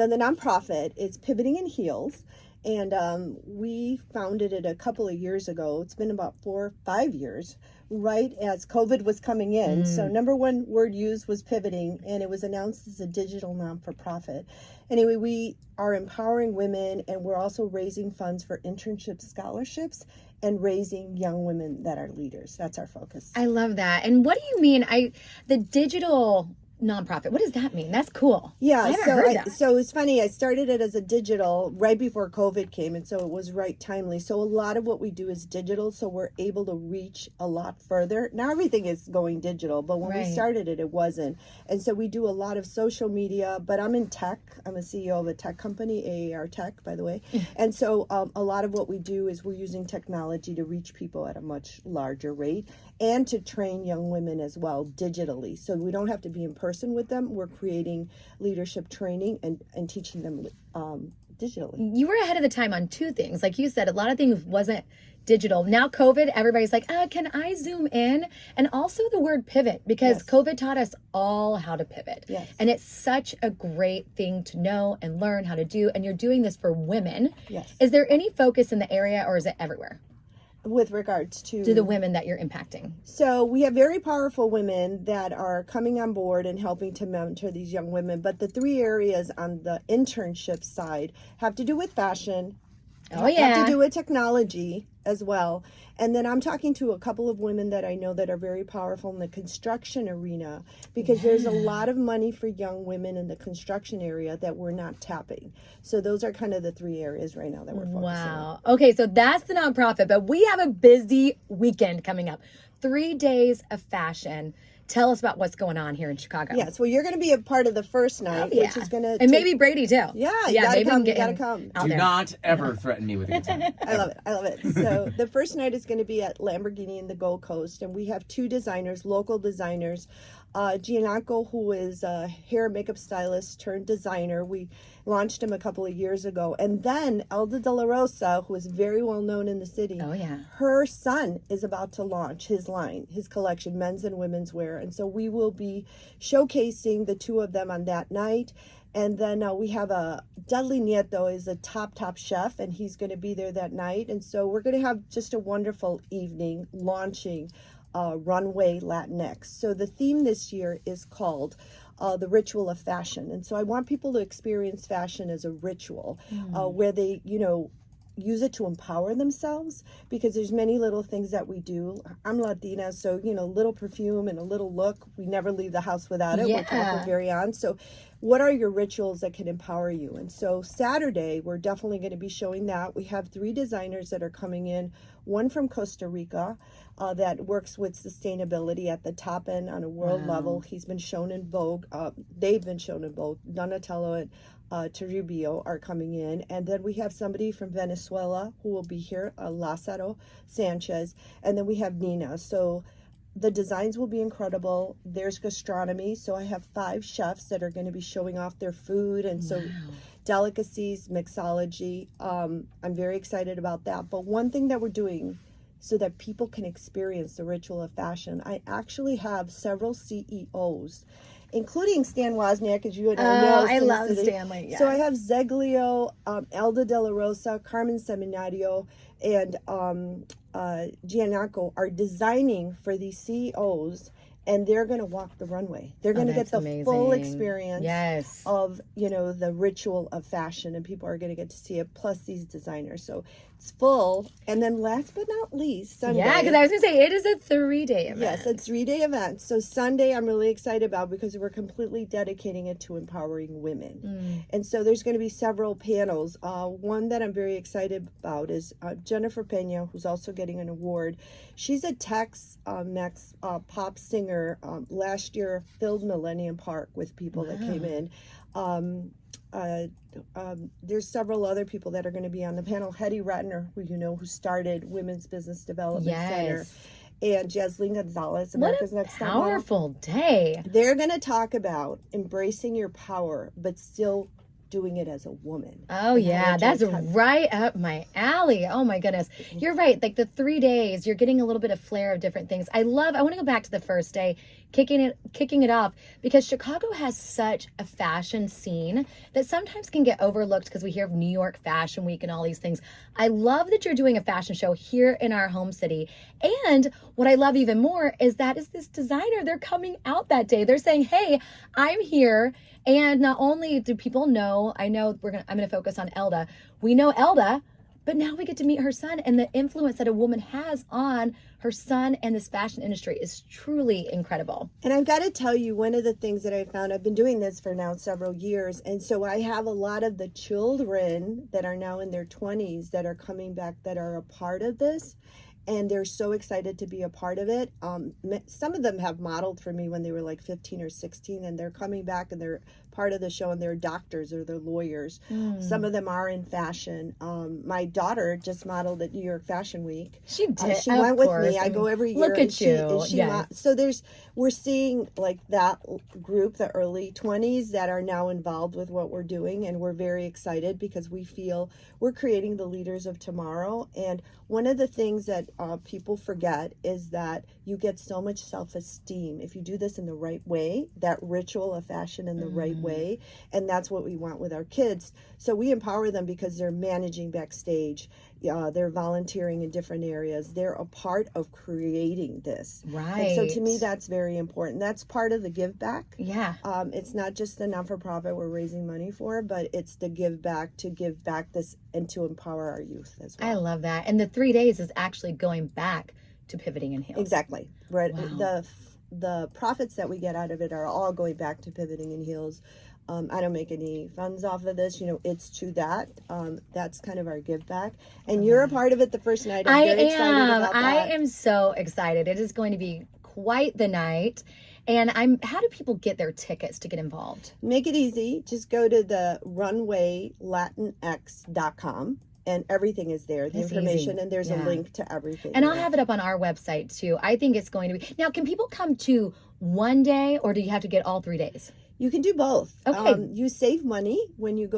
Then the nonprofit is Pivoting in Heels. And we founded it a couple of years ago. It's been about 4 or 5 years, right as COVID was coming in. So number one word used was pivoting, and it was announced as a digital non-for-profit. Anyway, we are empowering women, and we're also raising funds for internship scholarships and raising young women that are leaders. That's our focus. I love that. And what do you mean? The digital nonprofit. What does that mean? That's cool. Yeah, I haven't heard that. So it's funny. I started it as a digital right before COVID came, and so it was right timely. So a lot of what we do is digital, so we're able to reach a lot further. Now everything is going digital, but when we started it, it wasn't. And so we do a lot of social media. But I'm in tech. I'm a CEO of a tech company, AAR Tech, by the way. And so a lot of what we do is we're using technology to reach people at a much larger rate and to train young women as well digitally. So we don't have to be in person with them. We're creating leadership training and teaching them digitally. You were ahead of the time on two things. Like you said, a lot of things wasn't digital. Now COVID, everybody's like, can I zoom in? And also the word pivot, because COVID taught us all how to pivot. Yes. And it's such a great thing to know and learn how to do. And you're doing this for women. Yes. Is there any focus in the area, or is it everywhere? With regards to the women that you're impacting? So we have very powerful women that are coming on board and helping to mentor these young women. But the 3 areas on the internship side have to do with fashion, have to do with technology as well. And then I'm talking to a couple of women that I know that are very powerful in the construction arena, because there's a lot of money for young women in the construction area that we're not tapping. So those are kind of the 3 areas right now that we're focusing on. Okay, so that's the nonprofit, but we have a busy weekend coming up. 3 days of fashion. Tell us about what's going on here in Chicago. Yes, well, you're going to be a part of the first night, which is going to... And maybe Brady, too. Yeah, you got to come. Do not ever threaten me with a good time. I love it. So the first night is going to be at Lamborghini in the Gold Coast, and we have 2 designers, local designers. Giannaco, who is a hair and makeup stylist turned designer. We launched him a couple of years ago. And then Elda De La Rosa, who is very well known in the city. Oh, yeah. Her son is about to launch his line, his collection, men's and women's wear. And so we will be showcasing the 2 of them on that night. And then we have a Dudley Nieto is a top chef, and he's going to be there that night. And so we're going to have just a wonderful evening launching Runway Latinx. So the theme this year is called the ritual of fashion. And so I want people to experience fashion as a ritual where they, use it to empower themselves, because there's many little things that we do. I'm Latina, so, little perfume and a little look. We never leave the house without it. We're talking very on. So what are your rituals that can empower you? And so Saturday, we're definitely going to be showing that. We have 3 designers that are coming in, one from Costa Rica that works with sustainability at the top end on a world level. He's been shown in Vogue. They've been shown in Vogue. Donatello and Toribio are coming in. And then we have somebody from Venezuela who will be here, Lázaro Sanchez. And then we have Nina. So the designs will be incredible. There's gastronomy. So I have 5 chefs that are going to be showing off their food. And so delicacies, mixology. I'm very excited about that. But one thing that we're doing so that people can experience the ritual of fashion, I actually have several CEOs, including Stan Wozniak, as you know. I love Stanley. Yes. So I have Zeglio, Elda De La Rosa, Carmen Seminario, and Giannaco are designing for these CEOs, and they're going to walk the runway. They're going to get the full experience of, the ritual of fashion, and people are going to get to see it, plus these designers. So it's full. And then last but not least, Sunday. Yeah, because I was going to say, it is a 3-day event. Yes, a 3-day event. So Sunday, I'm really excited about, because we're completely dedicating it to empowering women. And so there's going to be several panels. One that I'm very excited about is Jennifer Pena, who's also getting an award. She's a Tex Mex pop singer. Last year filled Millennium Park with people that came in. There's several other people that are going to be on the panel. Hetty Ratner, who started Women's Business Development Center, and Jaslyn Gonzalez, America's Next Top Model. Powerful day. They're going to talk about embracing your power, but still doing it as a woman. Oh And yeah, how to that's attempt- right up my alley. Oh my goodness. You're right. Like the 3 days, you're getting a little bit of flair of different things. I want to go back to the first day, kicking it off, because Chicago has such a fashion scene that sometimes can get overlooked because we hear of New York Fashion Week and all these things. I love that you're doing a fashion show here in our home city. And what I love even more is that is this designer, they're coming out that day. They're saying, "Hey, I'm here." And not only do people know, I'm gonna focus on Elda. We know Elda, but now we get to meet her son, and the influence that a woman has on her son and this fashion industry is truly incredible. And I've got to tell you, one of the things that I found, I've been doing this for now several years, and so I have a lot of the children that are now in their 20s that are coming back that are a part of this. And they're so excited to be a part of it. Some of them have modeled for me when they were like 15 or 16, and they're coming back and they're part of the show, and they're doctors or they're lawyers. Some of them are in fashion. My daughter just modeled at New York Fashion Week. She did. She of went with course. me. I go every year. Look and at you. Yes. So we're seeing like that group, the early 20s, that are now involved with what we're doing, and we're very excited because we feel we're creating the leaders of tomorrow. And one of the things that people forget is that you get so much self-esteem if you do this in the right way, that ritual of fashion in the right way. And that's what we want with our kids. So we empower them because they're managing backstage. They're volunteering in different areas. They're a part of creating this. Right. And so to me, that's very important. That's part of the give back. Yeah. It's not just the non-for-profit we're raising money for, but it's the give back this and to empower our youth as well. I love that. And the 3 days is actually going back to pivoting in heels. Exactly. Right. Wow. The profits that we get out of it are all going back to pivoting in heels. I don't make any funds off of this. It's to that. That's kind of our give back. And you're a part of it the first night. I'm very excited about that. I am so excited. It is going to be quite the night. And how do people get their tickets to get involved? Make it easy. Just go to the runwaylatinx.com. And everything is there, the That's information, easy. and there's a Yeah. link to everything. And I'll have it up on our website too. I think it's going to be. Now, can people come to one day, or do you have to get all 3 days? You can do both. Okay. You save money when you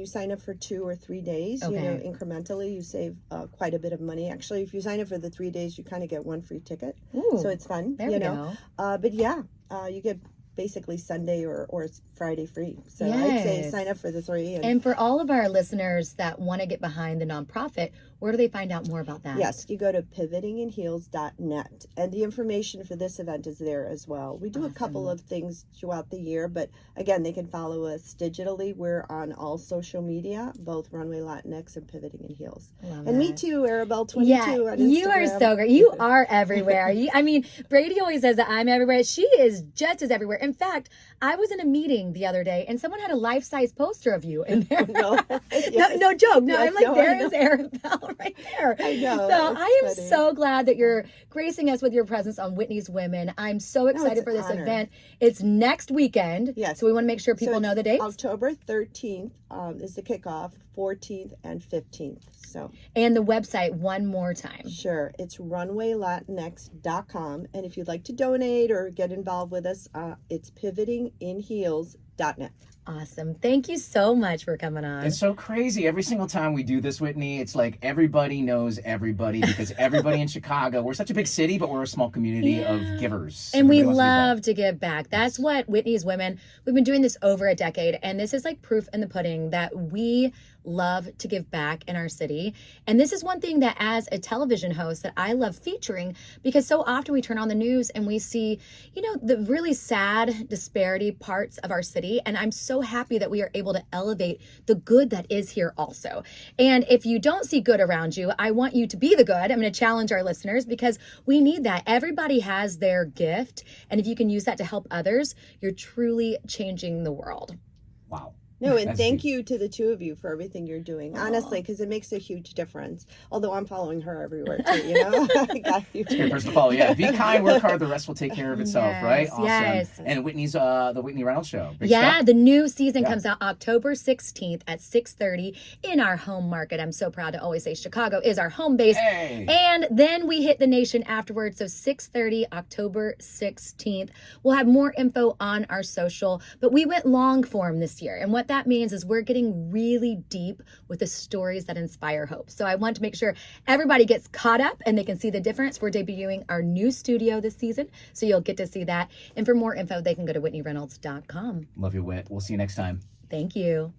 sign up for 2 or 3 days. Okay. Incrementally, you save quite a bit of money. Actually, if you sign up for the 3 days, you kind of get one free ticket. Ooh, So it's fun. there we go. But yeah, you get basically Sunday or Friday free. So I'd say Yes. sign up for the 3. And for all of our listeners that want to get behind the nonprofit, where do they find out more about that? Yes, you go to pivotinginheels.net, and the information for this event is there as well. We do a couple of things throughout the year, but again, they can follow us digitally. We're on all social media, both Runway Latinx and Pivoting in Heels. Love And me that. too, Arabelle22 Yeah, on Instagram. you are so great. You are everywhere. Brady always says that I'm everywhere. She is just as everywhere. In fact, I was in a meeting the other day, and someone had a life-size poster of you in there. No. Yes. No joke. No, Yes, I'm like, no, I there know. is Arabelle right there. I know, So that's I am funny. so glad that you're gracing us with your presence on Whitney's Women. I'm so excited it's for an this honor. event. It's next weekend. Yes. So we want to make sure people So know it's the dates. October 13th is the kickoff, 14th and 15th. So And the website one more time. sure, it's runwaylatinx.com. And if you'd like to donate or get involved with us, it's pivotinginheels.net. Awesome. Thank you so much for coming on. It's so crazy. Every single time we do this, Whitney, it's like everybody knows everybody because everybody in Chicago, we're such a big city, but we're a small community of givers. And we Everybody wants to give back. love to give back. That's what Whitney's Women, we've been doing this over a decade. And this is like proof in the pudding that we love to give back in our city. And this is one thing that as a television host that I love featuring, because so often we turn on the news and we see, the really sad disparity parts of our city. And I'm so happy that we are able to elevate the good that is here also. And if you don't see good around you, I want you to be the good. I'm going to challenge our listeners because we need that. Everybody has their gift. And if you can use that to help others, you're truly changing the world. Wow. No, and That's thank deep. you to the two of you for everything you're doing, honestly, because it makes a huge difference. Although I'm following her everywhere too, I got you. Great person to follow. Yeah, be kind, work hard. The rest will take care of itself, Yes, right? Awesome. yes. And Whitney's the Whitney Reynolds Show. Big Yeah, stuff. the new season Yeah. comes out October 16th at 6:30 in our home market. I'm so proud to always say Chicago is our home base. Hey. And then we hit the nation afterwards. So 6:30, October 16th. We'll have more info on our social, but we went long form this year. And what what that means is we're getting really deep with the stories that inspire hope. So I want to make sure everybody gets caught up and they can see the difference. We're debuting our new studio this season, so you'll get to see that. And for more info, they can go to whitneyreynolds.com. Love your wit. We'll see you next time. Thank you.